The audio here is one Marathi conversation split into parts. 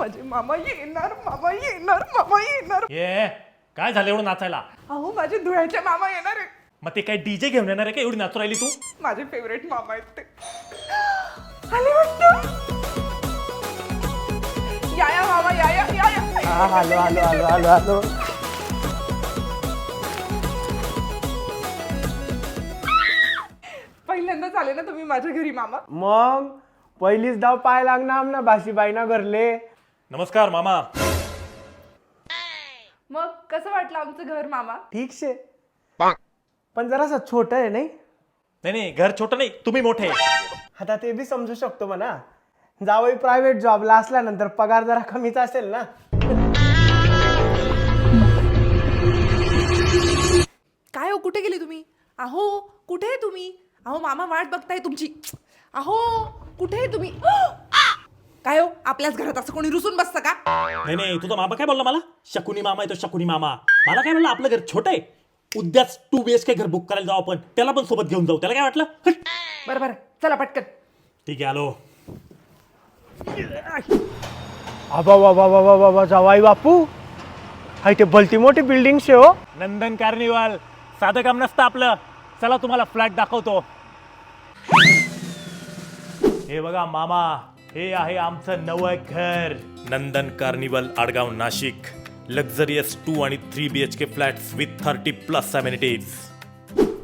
माझे मामा येणार, मामा येणार, मामा येणार. ये काय झालं एवढं नाचायला? अहो माझे धुळ्याचे मामा येणार आहे. मग ते काय डीजे घेऊन येणार आहे का एवढी नाचू राहिली तू? माझे फेवरेट मामा आहेत ते. आले वाटतं. या या मामा या या या या. आलो आलो आलो आलो आलो. पहिल्यांदाच आले ना तुम्ही माझ्या घरी मामा. मग पहिलीच धाव पाय लागणार ना भाशीबाईना घरले. नमस्कार मामा. मग कसं वाटलं आमचं घर मामा? ठीक शे, पण जरासं छोट आहे नाही? नाही नाही, घर छोटं नाही, तुम्ही मोठे. आता ते बी समजू शकतो म्हणा. जावई प्रायव्हेट जॉबला असल्यानंतर पगार जरा कमीच असेल ना. काय हो, कुठे गेली तुम्ही? अहो कुठे आहे तुम्ही? अहो मामा वाट बघताय तुमची. अहो कुठे आहे तुम्ही? काय हो, आपल्याच घरात असं कोणी रुसून बसतं का? नाही नाही, तुझा मामा काय बोलला मला? शकुनी मामा आहे तो, शकुनी मामा. मला काय म्हणलं, आपलं घर छोटं आहे, उद्याच 2 BHK घर बुक करायला जाऊ आपण, त्याला पण सोबत घेऊन जाऊ. त्याला काय वाटलं? बरं बरं चला पटकन. ठीक आहे, आलो. आबा बाबा बाबा बाबा जावाई बापू, हाय ते भलती मोठी बिल्डिंग शे हो. नंदन कार्निवल साधं काम नसतं आपलं. चला तुम्हाला फ्लॅट दाखवतो. हे बघा मामा, हे आहे आमचं नवं घर, नंदन कार्निवल, आडगाव, नाशिक. लक्झरियस 2 आणि 3 BHK फ्लॅट्स विथ 30+ अमेनिटीज.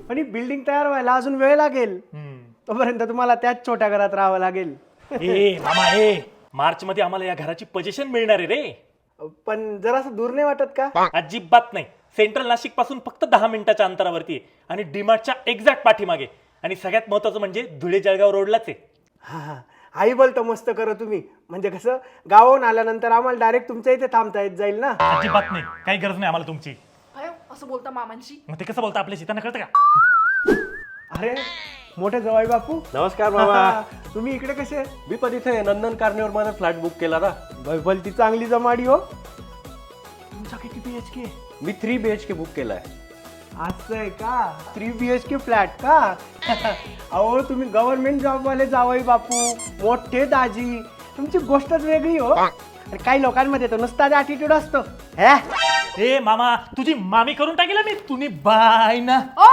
आणि बिल्डिंग तयार व्हायला अजून वेळ लागेल. तोपर्यंत तुम्हाला त्याच छोट्या घरात राहावं लागेल. ए मामा, हे मार्च मध्ये आम्हाला या घराची पोझिशन मिळणार आहे रे. पण जरासं दूर नाही वाटत का? अजिबात नाही. सेंट्रल नाशिक पासून फक्त 10 मिनिटाच्या अंतरावरती आहे आणि डीमार्टच्या एक्झॅक्ट पाठीमागे. आणि सगळ्यात महत्वाचं म्हणजे धुळे जळगाव रोडलाच आहे. हा हा, आई बोलतो मस्त करा तुम्ही. म्हणजे कसं गावाहून आल्यानंतर आम्हाला डायरेक्ट तुमच्या इथे थांबता येत जाईल ना. अजिबात नाही, काही गरज नाही आम्हाला तुमची. अयो असं बोलता मामांशी? मग ते कसं बोलता आपल्याशी, त्यांना कळतं का? अरे मोठे जवाई बापू, नमस्कार मामा. तुम्ही इकडे कसे? मी पण इथे नंदन कार्निवल मध्ये फ्लॅट बुक केला ना. भलती चांगली जमाडी हो. तुमचा किती BHK? मी 3 BHK बुक केलाय. असं आहे का? 3 BHK फ्लॅट का? अहो तुम्ही गव्हर्नमेंट जॉबवाले जावई बापू, मोठे दाजी, तुमची गोष्टच वेगळी हो. अरे काही लोकांमध्ये तो नुसताच ॲटिट्यूड असतो. ए मामा, तुझी मामी करून टाकेल मी, तुम्ही बाय ना. ओ